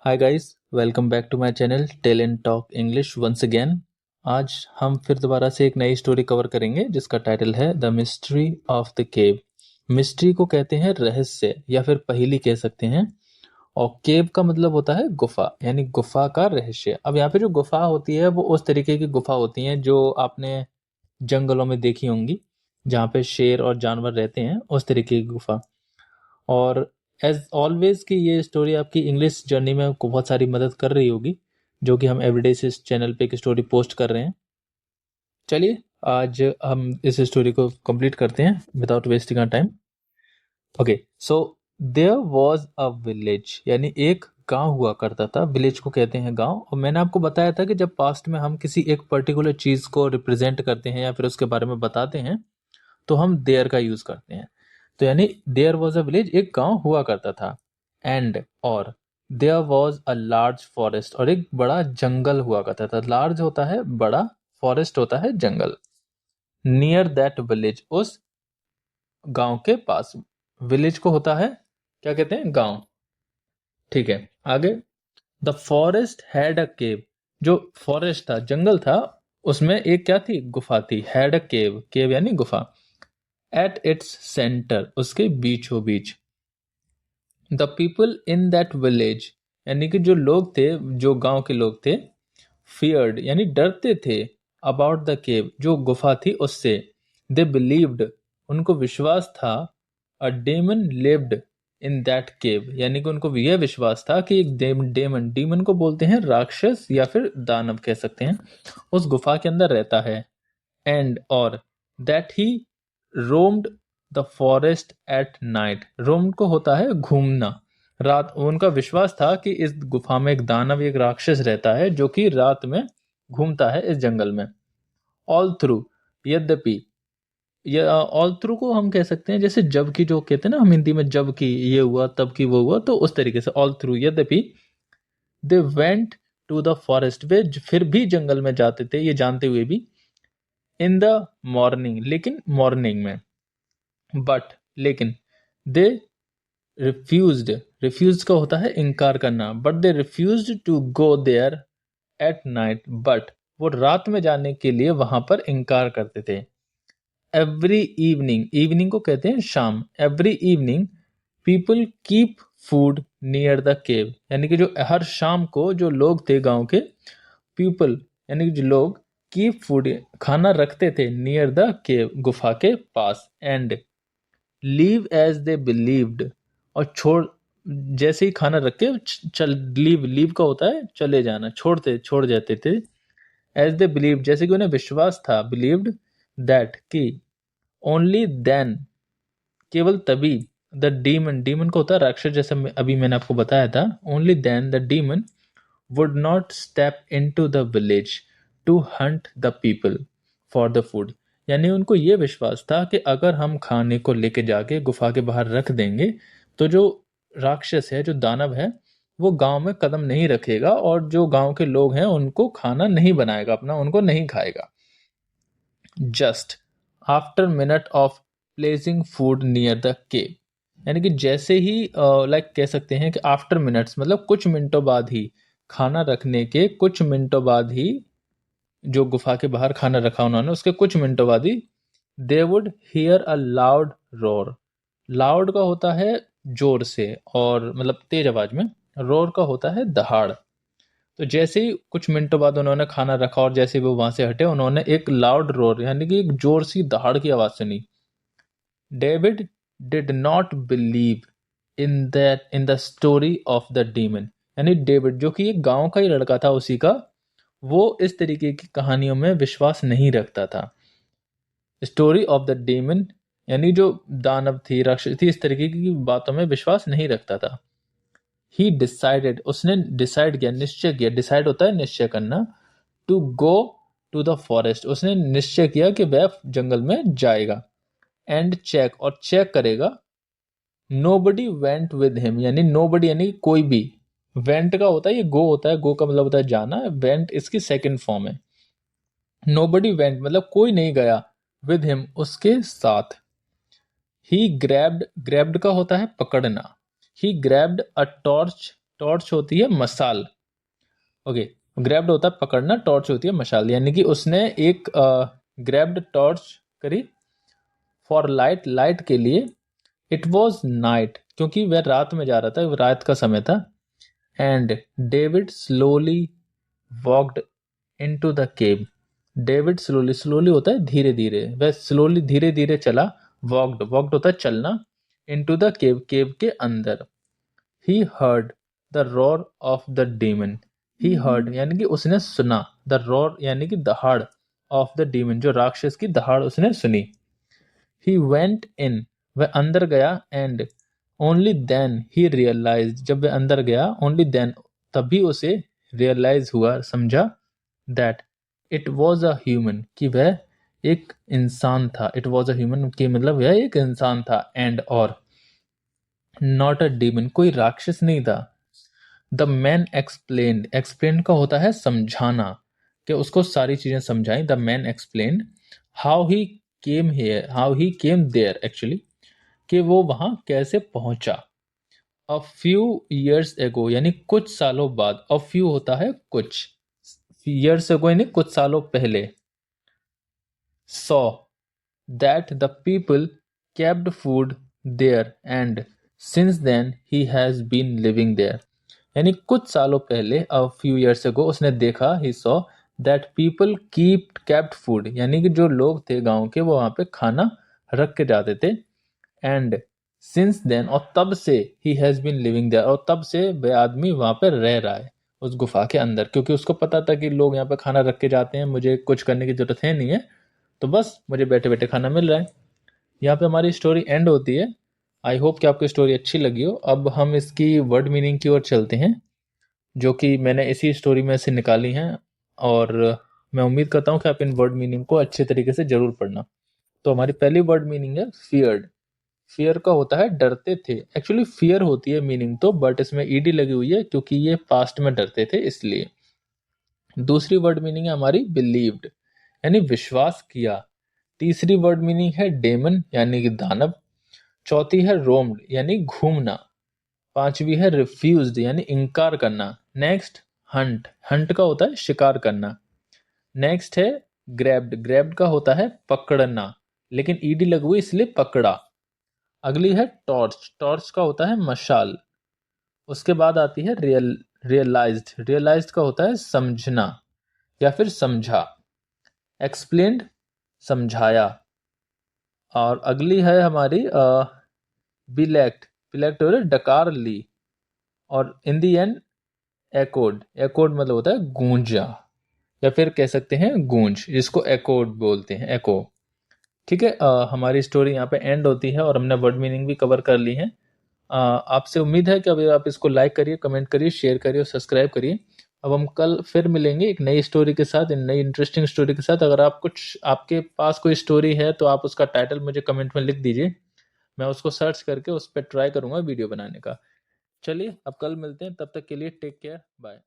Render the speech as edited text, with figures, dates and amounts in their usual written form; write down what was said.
Hi guys, welcome back to my channel tell and talk English once again. आज हम फिर दोबारा से एक नई स्टोरी कवर करेंगे जिसका टाइटल है the mystery of the cave. Mystery को कहते हैं रहस्य या फिर पहेली कह सकते हैं। और केव का मतलब होता है गुफा, यानी गुफा का रहस्य। अब यहाँ पे जो गुफा होती है वो उस तरीके की गुफा होती है जो आपने जंगलों में देखी होंगी, जहाँ पे शेर और जानवर रहते हैं, उस तरीके की गुफा। और एज ऑलवेज की ये स्टोरी आपकी इंग्लिश जर्नी में आपको बहुत सारी मदद कर रही होगी, जो कि हम एवरीडे से इस चैनल पे एक स्टोरी पोस्ट कर रहे हैं। चलिए आज हम इस स्टोरी को कंप्लीट करते हैं without wasting our time. Okay, so there was a village, यानी एक गांव हुआ करता था। विलेज को कहते हैं गांव। और मैंने आपको बताया था कि जब पास्ट में हम किसी एक पर्टिकुलर चीज को रिप्रेजेंट करते हैं या फिर उसके बारे में बताते हैं तो हम देयर का यूज करते हैं। तो यानी देयर वॉज अ विलेज, एक गांव हुआ करता था। एंड और there was a large forest, और एक बड़ा जंगल हुआ करता था। लार्ज होता है बड़ा, फॉरेस्ट होता है जंगल। नियर दैट विलेज, उस गांव के पास। विलेज को होता है क्या कहते हैं, गांव। ठीक है, आगे। द फॉरेस्ट हैड अ केव, जो फॉरेस्ट था, जंगल था, उसमें एक क्या थी, गुफा थी। हैड अ केव, केव यानी गुफा। एट इट्स सेंटर, उसके बीचों बीच। The people in that village, यानी कि जो लोग थे, जो गांव के लोग थे, फियर्ड यानी डरते थे, अबाउट द केव, जो गुफा थी उससे। दे बिलीव्ड, उनको विश्वास था, a demon lived in that cave, यानी कि उनको यह विश्वास था कि एक डेमन, डीमन को बोलते हैं राक्षस या फिर दानव कह सकते हैं, उस गुफा के अंदर रहता है। एंड और that he roamed the forest at night, roamed को होता है घूमना, रात। उनका विश्वास था कि इस गुफा में एक दानव, एक राक्षस रहता है जो कि रात में घूमता है इस जंगल में। ऑल थ्रू, यद्यपि, ये ऑल थ्रू को हम कह सकते हैं जैसे जब की, जो कहते हैं ना हम हिंदी में, जब की ये हुआ तब की वो हुआ, तो उस तरीके से ऑल थ्रू, यद्यपि। They went to the forest, वे फिर भी जंगल में जाते थे ये जानते हुए भी। इन द मॉर्निंग, लेकिन मॉर्निंग में। बट लेकिन, दे रिफ्यूज्ड, रिफ्यूज का होता है इनकार करना, but they refused to go there at night, but वो रात में जाने के लिए वहां पर इनकार करते थे। एवरी इवनिंग, इवनिंग को कहते हैं शाम, every evening people keep food near the cave, यानी कि जो हर शाम को जो लोग थे गांव के, पीपल यानी कि जो लोग, कीप फूड खाना रखते थे, नियर द केव गुफा के पास। And leave as they believed, और छोड़, जैसे ही खाना रख के चल, लीव, लीव का होता है चले जाना, छोड़ जाते थे। एज दे बिलीव, जैसे कि उन्हें विश्वास था, बिलीव्ड दैट कि, ओनली देन, केवल तभी, द डीमन, डीमन को होता है राक्षस, जैसे अभी मैंने आपको बताया था। Only then the demon would not step in to the village to hunt the people for the food, यानी उनको ये विश्वास था कि अगर हम खाने को लेके जाके गुफा के बाहर रख देंगे तो जो राक्षस है, जो दानव है, वो गांव में कदम नहीं रखेगा और जो गांव के लोग हैं उनको खाना नहीं बनाएगा अपना, उनको नहीं खाएगा। Just after minute of placing food near the cave, यानी कि जैसे ही, लाइक कह सकते हैं कि आफ्टर मिनट्स मतलब कुछ मिनटों बाद ही, खाना रखने के कुछ मिनटों बाद ही, जो गुफा के बाहर खाना रखा उन्होंने उसके कुछ मिनटों बाद ही, they would hear a loud roar. Loud का होता है जोर से और मतलब तेज आवाज में, रोर का होता है दहाड़। तो जैसे ही कुछ मिनटों बाद उन्होंने खाना रखा और जैसे ही वो वहां से हटे, उन्होंने एक लाउड रोर यानी कि एक जोर सी दहाड़ की आवाज सुनी। David did not believe in the story of the demon, यानी डेविड जो कि एक गांव का ही लड़का था उसी का, वो इस तरीके की कहानियों में विश्वास नहीं रखता था। स्टोरी ऑफ द डीमन यानी जो दानव थी, राक्षस थी, इस तरीके की बातों में विश्वास नहीं रखता था। ही डिसाइडेड, उसने डिसाइड किया, निश्चय किया, डिसाइड होता है निश्चय करना, to go to the forest, उसने निश्चय किया कि वह जंगल में जाएगा। एंड चेक, और चेक करेगा। नोबडी वेंट विद हिम, यानी नोबडी यानी कोई भी, वेंट का होता है ये गो होता है, गो का मतलब होता है जाना, वेंट इसकी सेकंड फॉर्म है। नोबडी वेंट मतलब कोई नहीं गया, विद हिम उसके साथ। ही ग्रैब्ड, ग्रैब्ड का होता है पकड़ना। ही ग्रैब्ड अ टॉर्च, टॉर्च होती है मशाल। ओके, ग्रैब्ड होता है पकड़ना, टॉर्च होती है मशाल, यानी कि उसने एक ग्रैब्ड टॉर्च करी फॉर लाइट, लाइट के लिए। इट वॉज नाइट, क्योंकि वह रात में जा रहा था, रात का समय था। And David slowly walked into the cave. David slowly, slowly होता है धीरे धीरे, वह स्लोली धीरे धीरे चला। वॉकड, वॉकड होता है चलना। इनटू द केव, केव के अंदर। He heard the roar of the demon. He heard यानी कि उसने सुना, द रोर यानी कि दहाड़, ऑफ द डीमन जो राक्षस की दहाड़ उसने सुनी। ही वेंट इन, वह अंदर गया। And only then he realize, जब वह अंदर गया ओनली देन, तभी उसे रियलाइज हुआ, समझा, that it was a human, कि वह एक इंसान था। इट वॉज अ ह्यूमन कि मतलब वह एक इंसान था। एंड और नॉट अ डीमन, कोई राक्षस नहीं था। द मैन एक्सप्लेन्ड, एक्सप्लेन का होता है समझाना, कि उसको सारी चीजें समझाई। The man explained how he came here, how he came there actually, कि वो वहां कैसे पहुंचा। अ फ्यू ईयर्स एगो यानी कुछ सालों बाद, अ फ्यू होता है कुछ, ईयर्स एगो यानी कुछ सालों पहले। Saw that the people kept food there and since then he has been living there। यानी कुछ सालों पहले, अ फ्यू ईयर्स अगो, उसने देखा, he saw that people kept food, यानी कि जो लोग थे गांव के वो वहां पे खाना रख के जाते थे। एंड सिंस देन, और तब से, he has been living there, और तब से वह आदमी वहां पर रह रहा है उस गुफा के अंदर, क्योंकि उसको पता था कि लोग यहाँ पे खाना रख के जाते हैं, मुझे कुछ करने की जरूरत है नहीं है, तो बस मुझे बैठे बैठे खाना मिल रहा है। यहाँ पे हमारी स्टोरी एंड होती है। आई होप कि आपको स्टोरी अच्छी लगी हो। अब हम इसकी वर्ड मीनिंग की ओर चलते हैं, जो कि मैंने इसी स्टोरी में से निकाली हैं, और मैं उम्मीद करता हूँ कि आप इन वर्ड मीनिंग को अच्छे तरीके से जरूर पढ़ना। तो हमारी पहली वर्ड मीनिंग है फियर्ड। फियर का होता है डरते थे, एक्चुअली फियर होती है मीनिंग तो, बट इसमें ईडी लगी हुई है क्योंकि ये पास्ट में डरते थे इसलिए। दूसरी वर्ड मीनिंग है हमारी बिलीव्ड, यानी विश्वास किया। तीसरी वर्ड मीनिंग है डेमन यानी कि दानव। चौथी है रोम्ड यानी घूमना। पांचवी है रिफ्यूज्ड यानी इनकार करना। नेक्स्ट हंट, हंट का होता है शिकार करना। नेक्स्ट है ग्रैब्ड, ग्रैब्ड का होता है पकड़ना, लेकिन ईडी लगी हुई इसलिए पकड़ा। अगली है टॉर्च, टॉर्च का होता है मशाल। उसके बाद आती है रियलाइज्ड, रियलाइज्ड का होता है समझना या फिर समझा। एक्सप्लेन्ड समझाया। और अगली है हमारी बिलेक्ट, बिलेक्ट हो रहा है डकार ली। और इन दी एंड एकोड, एकोड मतलब होता है गूंजा, या फिर कह सकते हैं गूंज, जिसको एकोड बोलते हैं, एको। ठीक है, हमारी स्टोरी यहाँ पे एंड होती है और हमने वर्ड मीनिंग भी कवर कर ली है। आपसे उम्मीद है कि अभी आप इसको लाइक करिए, कमेंट करिए, शेयर करिए और सब्सक्राइब करिए। अब हम कल फिर मिलेंगे एक नई स्टोरी के साथ, नई इंटरेस्टिंग स्टोरी के साथ। अगर आप कुछ, आपके पास कोई स्टोरी है तो आप उसका टाइटल मुझे कमेंट में लिख दीजिए, मैं उसको सर्च करके उस पर ट्राई करूंगा वीडियो बनाने का। चलिए अब कल मिलते हैं, तब तक के लिए टेक केयर, बाय।